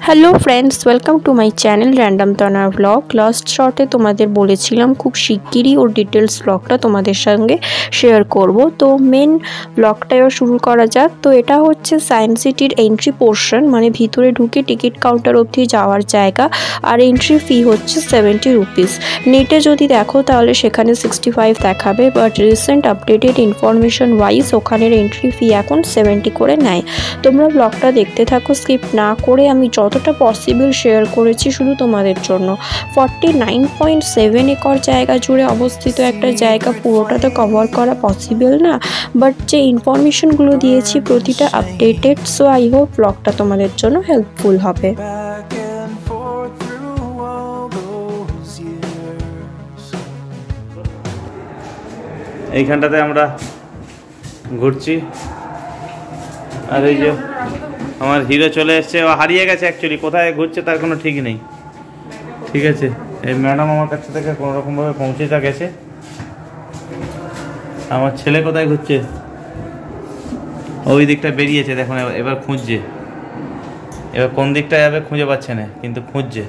Hello friends, welcome to my channel random তনা vlog. Last শর্টে তোমাদের বলেছিলাম খুব শিগগিরই ওর ডিটেলস ব্লগটা তোমাদের সঙ্গে শেয়ার করব। তো মেন ব্লগটাও শুরু করা যাক। তো এটা হচ্ছে সায়েন্স সিটির এন্ট্রি পোর্শন, মানে ভিতরে ঢুকে টিকিট কাউন্টার অবধি যাওয়ার জায়গা। আর এন্ট্রি ফি হচ্ছে 70 রুপিস। নেটে যদি দেখো তাহলে সেখানে 65 দেখাবে, but recent updated information wise ওখানের এন্ট্রি ফি এখন 70 করে নেয়। তোমরা ব্লগটা দেখতে থাকো স্কিপ না করে। আমি যতটা পসিবল শেয়ার করেছি শুধু তোমাদের জন্য। 49.7 একর জায়গা জুড়ে অবস্থিত একটা জায়গা, পুরোটা তো কভার করা পসিবল না, বাট যে ইনফরমেশনগুলো দিয়েছি প্রতিটা আপডেটেড। সো আই হোপ ব্লগটা তোমাদের জন্য হেল্পফুল হবে। এইখানটাতে আমরা ঘুরছি, আর এই যে আমার হিরো চলে এসছে। ও হারিয়ে গেছে অ্যাকচুয়ালি, কোথায় ঘুরছে তার কোনো ঠিক নেই। ঠিক আছে, এই ম্যাডাম আমার কাছ থেকে কোনোরকমভাবে পৌঁছেটা গেছে। আমার ছেলে কোথায় ঘুরছে, ওই দিকটা বেরিয়েছে, দেখুন এবার খুঁজছে। এবার কোন দিকটা যাবে খুঁজে পাচ্ছে না, কিন্তু খুঁজছে।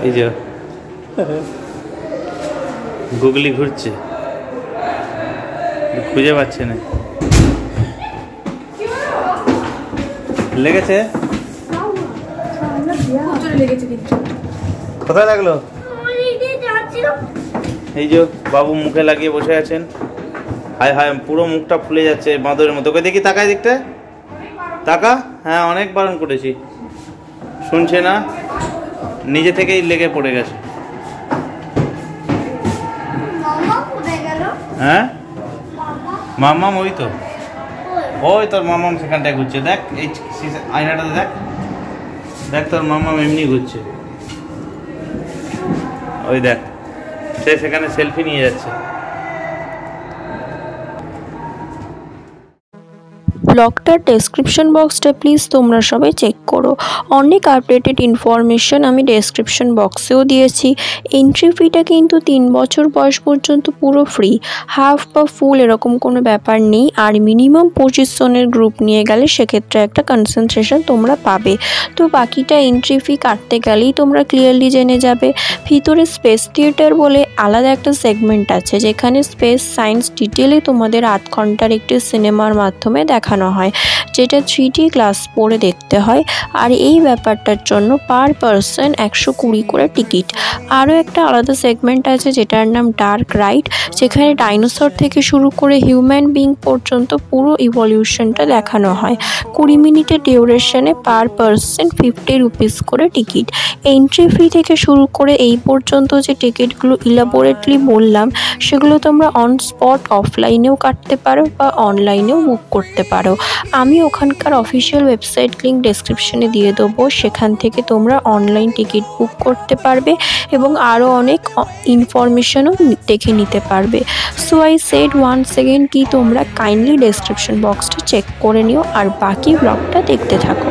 এই যে গুগলি ঘুরছে, খুঁজে পাচ্ছে না। লেগেছে, কোথায় লাগলো? এই যে বাবু মুখে লাগিয়ে বসে আছেন। হায় হায়, পুরো মুখটা ফুলে যাচ্ছে বাঁদরের মতো। ওকে দেখি, তাকায় দিকটা, তাকা। হ্যাঁ, অনেক বারণ করেছি, শুনছে না, নিজে থেকেই লেগে পড়ে গেছে। হ্যাঁ মামাম, ওই তো, ওই তোর মামাম সেখানটায় ঘুরছে। দেখ এই আয়নাটাতে দেখ, দেখ তোর মামাম এমনি ঘুরছে। ওই দেখ, সে সেখানে সেলফি নিয়ে যাচ্ছে। ব্লগটার ডেসক্রিপশন বক্সটা প্লিজ তোমরা সবাই চেক করো। অনেক আপডেটেড ইনফরমেশন আমি ডেসক্রিপশন বক্সেও দিয়েছি। এন্ট্রি ফিটা কিন্তু 3 বছর বয়স পর্যন্ত পুরো ফ্রি, হাফ বা ফুল এরকম কোনো ব্যাপার নেই। আর মিনিমাম 25 জনের গ্রুপ নিয়ে গেলে সেক্ষেত্রে একটা কনসেন্ট্রেশন তোমরা পাবে। তো বাকিটা এন্ট্রি ফি কাটতে গেলেই তোমরা ক্লিয়ারলি জেনে যাবে। ভিতরে স্পেস থিয়েটার বলে আলাদা একটা সেগমেন্ট আছে, যেখানে স্পেস সায়েন্স ডিটেলে তোমাদের 8 ঘন্টার একটি সিনেমার মাধ্যমে দেখানো হয়, যেটা 3D গ্লাস পরে দেখতে হয়। আর এই ব্যাপারটার জন্য পার পারসন 120 করে টিকিট। আরও একটা আলাদা সেগমেন্ট আছে যেটার নাম ডার্ক রাইড, যেখানে ডাইনোসর থেকে শুরু করে হিউম্যান বিং পর্যন্ত পুরো ইভলিউশনটা দেখানো হয়। 20 মিনিটের ডিউরেশনে পার পারসন 50 রুপিস করে টিকিট। এন্ট্রি ফি থেকে শুরু করে এই পর্যন্ত যে টিকিটগুলো ইলাবোরেটলি বললাম, সেগুলো তোমরা অন স্পট অফলাইনেও কাটতে পারো বা অনলাইনেও বুক করতে পারো। আমি ওখানকার অফিসিয়াল ওয়েবসাইট লিঙ্ক ডেসক্রিপশনে দিয়ে দেবো, সেখান থেকে তোমরা অনলাইন টিকিট বুক করতে পারবে এবং আরও অনেক ইনফরমেশনও দেখে নিতে পারবে। So I said once again কি তোমরা কাইন্ডলি ডেসক্রিপশন বক্সটা চেক করে নিও আর বাকি ব্লগটা দেখতে থাকো।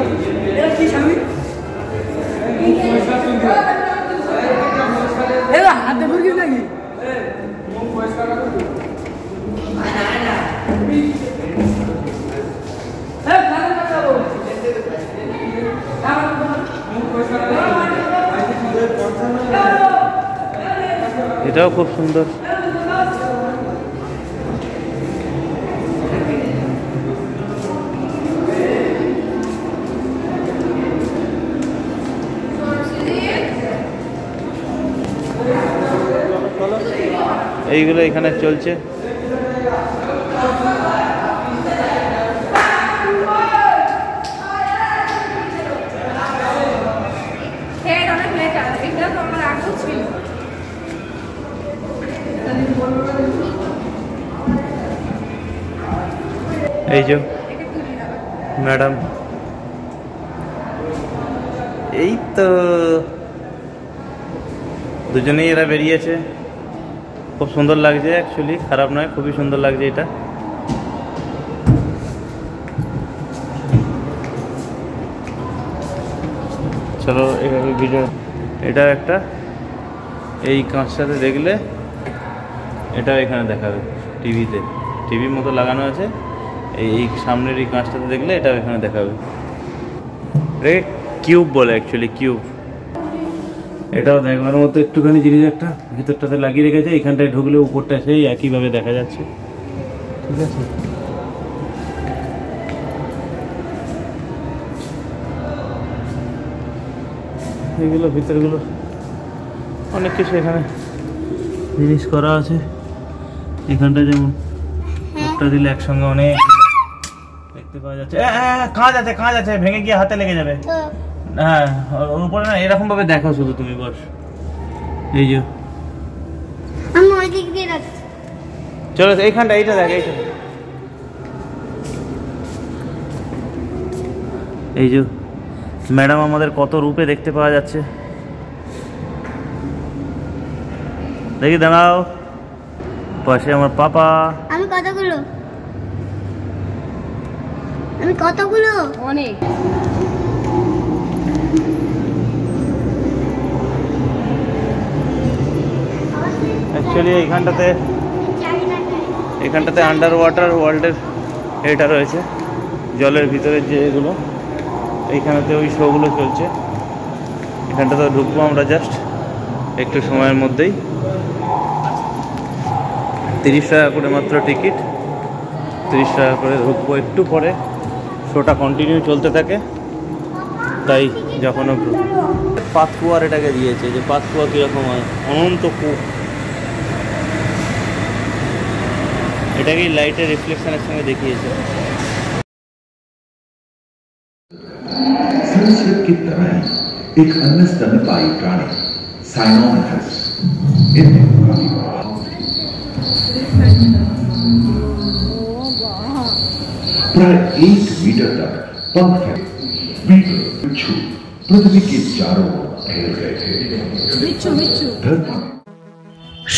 এটাও খুব সুন্দর। এইগুলো এখানে চলছে। এই যে ম্যাডাম, এই তো দুজনেই এরা বেরিয়েছে। খুব সুন্দর লাগছে, অ্যাকচুয়ালি খারাপ নয়, খুবই সুন্দর লাগছে এটা। চলো এভাবে ভিডিও, এটা একটা এই কাঁচটাতে দেখলে এটাও এখানে দেখাবে টিভিতে, টিভির মতো লাগানো আছে। এই সামনের এই কাঁচটাতে দেখলে এটাও এখানে দেখাবে। এটাকে কিউব বলে, অ্যাকচুয়ালি কিউব। এটাও দেখবার মতো একটুখানি জিনিস, একটা ভিতরটাতে লাগিয়ে রেখেছে। এখানটায় ঢুকলে উপরটা সেই একইভাবে দেখা যাচ্ছে। ঠিক আছে, এইগুলো ভিতরগুলো অনেক কিছু এখানে জিনিস করা আছে। এখানটা যেমন একটা দিলে একসঙ্গে অনেক দেখতে পাওয়া যাচ্ছে। কাঁচ আছে, ভেঙে গিয়ে হাতে লেগে যাবে। হ্যাঁ, ওর উপরে না এরকম ভাবে দেখো শুধু তুমি, বস। এই যে আমি ওই দিক দিয়ে রাখছি। চলো এইখানটা, এইটা দেখ, এইটা। এই যে ম্যাডাম আমাদের কত রূপে দেখতে পাওয়া যাচ্ছে। দেখি, দাঁড়াও, পাশে আমার পাপা। আমি কতগুলো অনেক। অ্যাকচুয়ালি এখানটাতে আন্ডার ওয়াটার ওয়ার্ল্ডের এটা রয়েছে, জলের ভিতরে যে এগুলো, এইখানেতে ওই শোগুলো চলছে। এখানটাতে ঢুকবো আমরা জাস্ট একটু সময়ের মধ্যেই। 30 টাকা করে মাত্র টিকিট, 30 টাকা করে ঢুকবো। একটু পরে শোটা কন্টিনিউ চলতে থাকে, তাই যখন পাতকুয়ার এটাকে দিয়েছে, যে পাতকুয়া কীরকম হয়, অনন্ত কূপ। এটাকেই লাইটের রিফ্লেকশনের সঙ্গে দেখিয়েছে। सरस्वत की तरह एक अन्य स्तनपायी प्राणी साइनोमेथस प्राय 1 मीटर तक पंख फैले बीटल बिच्छू पृथ्वी के चारों ओर फैल गए थे। धरती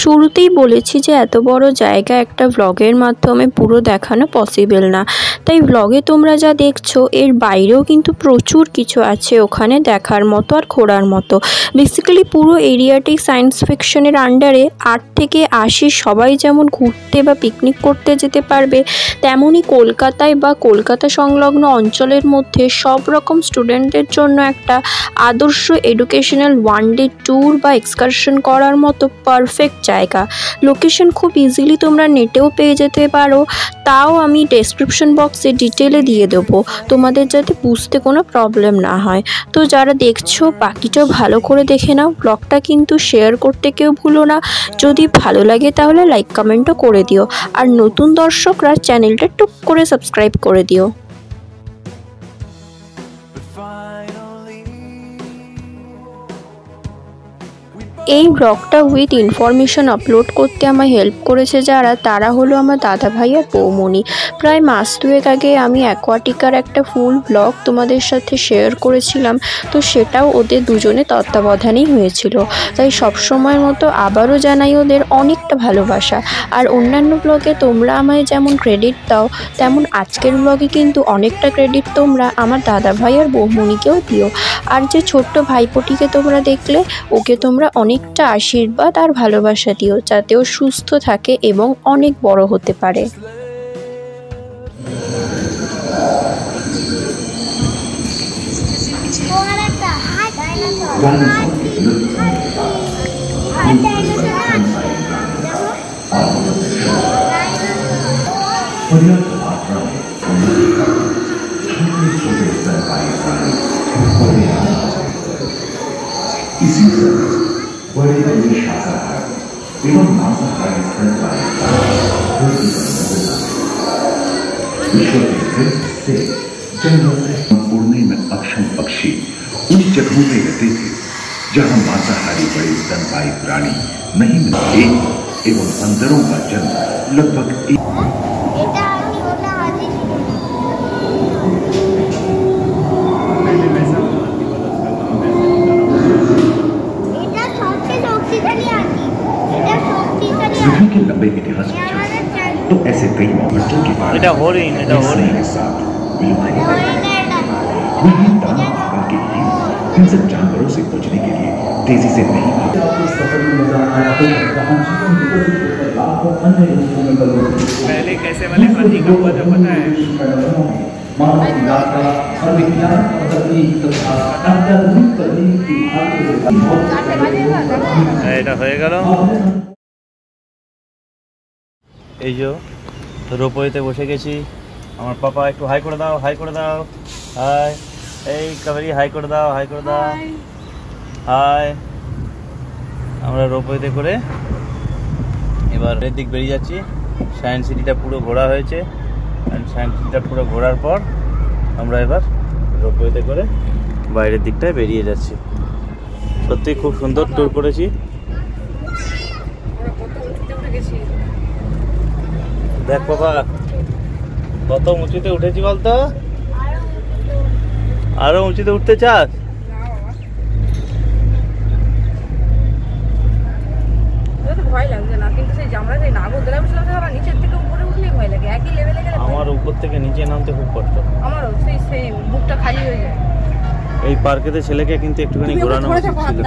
শুরুতেই বলেছি যে এত বড় জায়গা একটা ব্লগের মাধ্যমে পুরো দেখানো পসিবল না, তাই ব্লগে তোমরা যা দেখছো এর বাইরেও কিন্তু প্রচুর কিছু আছে ওখানে দেখার মতো আর ঘোরার মতো। বেসিক্যালি পুরো এরিয়াটাই সায়েন্স ফিকশনের আন্ডারে। 8 থেকে 80 সবাই যেমন ঘুরতে বা পিকনিক করতে যেতে পারবে, তেমনই কলকাতায় বা কলকাতা সংলগ্ন অঞ্চলের মধ্যে সব রকম স্টুডেন্টদের জন্য একটা আদর্শ এডুকেশনাল ওয়ান ডে ট্যুর বা এক্সকারশন করার মতো পারফেক্ট জায়গা। লোকেশন খুব ইজিলি তোমরা নেটেও পেয়ে যেতে পারো, তাও আমি ডেসক্রিপশন বক্সে ডিটেলে দিয়ে দেবো তোমাদের, যাতে বুঝতে কোনো প্রবলেম না হয়। তো যারা দেখছো বাকিটাও ভালো করে দেখে নাও। ব্লগটা কিন্তু শেয়ার করতে কেউ ভুলো না। যদি ভালো লাগে তাহলে লাইক কমেন্টও করে দিও, আর নতুন দর্শকরা চ্যানেলটা টুক করে সাবস্ক্রাইব করে দিও। এই ব্লগটা উইথ ইনফরমেশন আপলোড করতে আমায় হেল্প করেছে যারা, তারা হলো আমার দাদা ভাই আর বৌমণি। প্রায় মাস 2 আগে আমি অ্যাকোয়াটিকার একটা ফুল ব্লগ তোমাদের সাথে শেয়ার করেছিলাম, তো সেটাও ওদের দুজনে তত্ত্বাবধানেই হয়েছিল। তাই সবসময়ের মতো আবারও জানাই ওদের অনেকটা ভালোবাসা। আর অন্যান্য ব্লগে তোমরা আমায় যেমন ক্রেডিট দাও, তেমন আজকের ব্লগে কিন্তু অনেকটা ক্রেডিট তোমরা আমার দাদা ভাই আর বৌমণিকেও দিও। আর যে ছোট্ট ভাইপোটিকে তোমরা দেখলে, ওকে তোমরা অনেকটা আশীর্বাদ আর ভালোবাসা দিও, যাতে ও সুস্থ থাকে এবং অনেক বড় হতে পারে। इसी तरह बड़े बड़े शाकाहारी एवं मांसाहारी स्तनपायी विश्व के विभिन्न से जंगल से उड़ने में अक्षम पक्षी उन जगहों में रहते थे जहां मांसाहारी बड़े स्तनपायी प्राणी नहीं मिलते, एवं बंदरों का जन्म लगभग के लंबे इतिहास में तो ऐसे कई बच्चों के साथ हिंसक जानवरों से बचने के लिए तेजी से नहीं। कैसे वाले हाथी का हुआ था पता है? এটা হয়ে গেল। এই যে রোপওয়েতে বসে গেছি। আমার পাপা একটু হাই করে দাও, হাই করে দাও, হাই। এই কাবেরি হাই করে দাও, হাই করে দাও, হাই। আমরা রোপওয়েতে করে এবার এর দিক বেরিয়ে যাচ্ছি। সায়েন্স সিটিটা পুরো ঘোরা হয়েছে। সায়েন্স সিটিটা পুরো ঘোরার পর আমরা এবার রোপওয়েতে করে বাইরের দিকটায় বেরিয়ে যাচ্ছি। সত্যি খুব সুন্দর ট্যুর করেছি। দেখ বাবা কত উঁচুতে উঠেছি বলতো। আরো উঁচুতে উঠতে চাস? ভয় লাগছে না, কিন্তু সেই আমরা সেই নাগরদোলা বসে নিচের থেকে উপরে উঠলেই ভয় লাগে। একই লেভেলে গেলে আমার উপর থেকে নিচে নামতে খুব কষ্ট। আমারও সেই সেম, বুকটা খালি হয়ে যায়। এই পার্কেতে ছেলেকে কিন্তু একটুখানি ঘোরানো উচিত ছিল।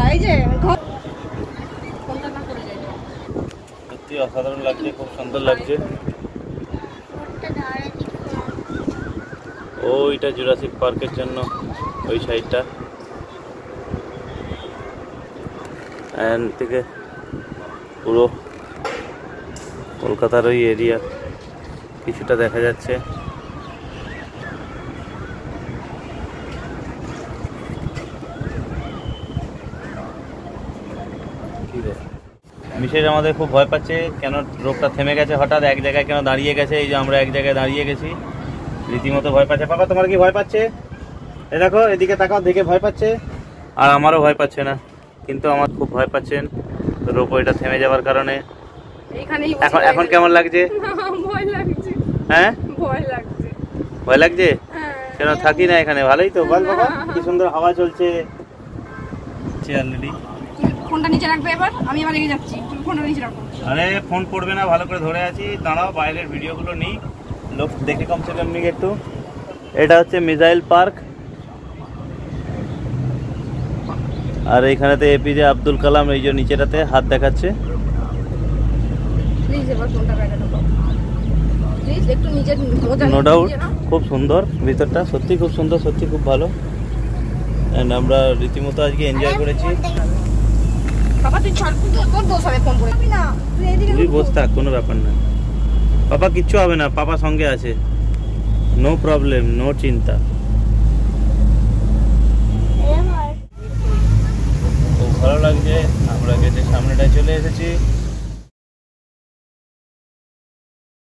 সত্যি অসাধারণ লাগছে, খুব সুন্দর লাগছে। ওইটা জুরাসিক পার্কের জন্য ওই সাইডটা থেকে পুরো কলকাতার ওই এরিয়া কিছুটা দেখা যাচ্ছে। মিশের আমাদের খুব ভয় পাচ্ছে, কেন রোগটা থেমে গেছে হঠাৎ এক জায়গায়, কেন দাঁড়িয়ে গেছে। এই যে আমরা এক জায়গায় দাঁড়িয়ে গেছি, রীতিমতো ভয় পাচ্ছে। পাপা তোমার কি ভয় পাচ্ছে? এ দেখো এদিকে তাকাও, দেখে ভয় পাচ্ছে। আর আমারও ভয় পাচ্ছে না, কিন্তু আমার খুব ভয় পাচ্ছেন রোপওয়েটা থেমে যাওয়ার কারণে। এখন এখন কেমন লাগছে? ভয় লাগছে। হ্যাঁ ভয় লাগছে। ভয় লাগছে? কেন থাকি না এখানে? ভালোই তো। বল বাবা কি সুন্দর হাওয়া চলছে অলরেডি। ফোনটা নিচে রাখবে এবার, আমি এবার এগিয়ে যাচ্ছি। তুমি ফোনটা নিচে রাখো। আরে ফোন পড়বে না, ভালো করে ধরে আছি। দাঁড়াও বাইরের ভিডিওগুলো নিই, লোক দেখে কমসে কম নিক একটু। এটা হচ্ছে মিসাইল পার্ক, আর এইখানেতে এপিজে আব্দুল কালাম এই যে নিচেটাতে হাত দেখাচ্ছে। প্লিজ এবার ফোনটা বাইরে রাখো প্লিজ, একটু নিচে মজা নো ডাউট খুব সুন্দর ভিতরটা, সত্যি খুব সুন্দর, সত্যি খুব ভালো। এন্ড আমরা রীতিমতো আজকে এনজয় করেছি। বাবা তুই ছাড়, তোর দোষ হবে ফোন করে না, তুই এদিকে তুই বস থাক, কোনো ব্যাপার না। পাপা কিচ্ছু হবে না, পাপা সঙ্গে আছে, নো প্রবলেম, নো চিন্তা। খুব ভালো লাগছে, আমরা গেটের সামনেটায় চলে এসেছি।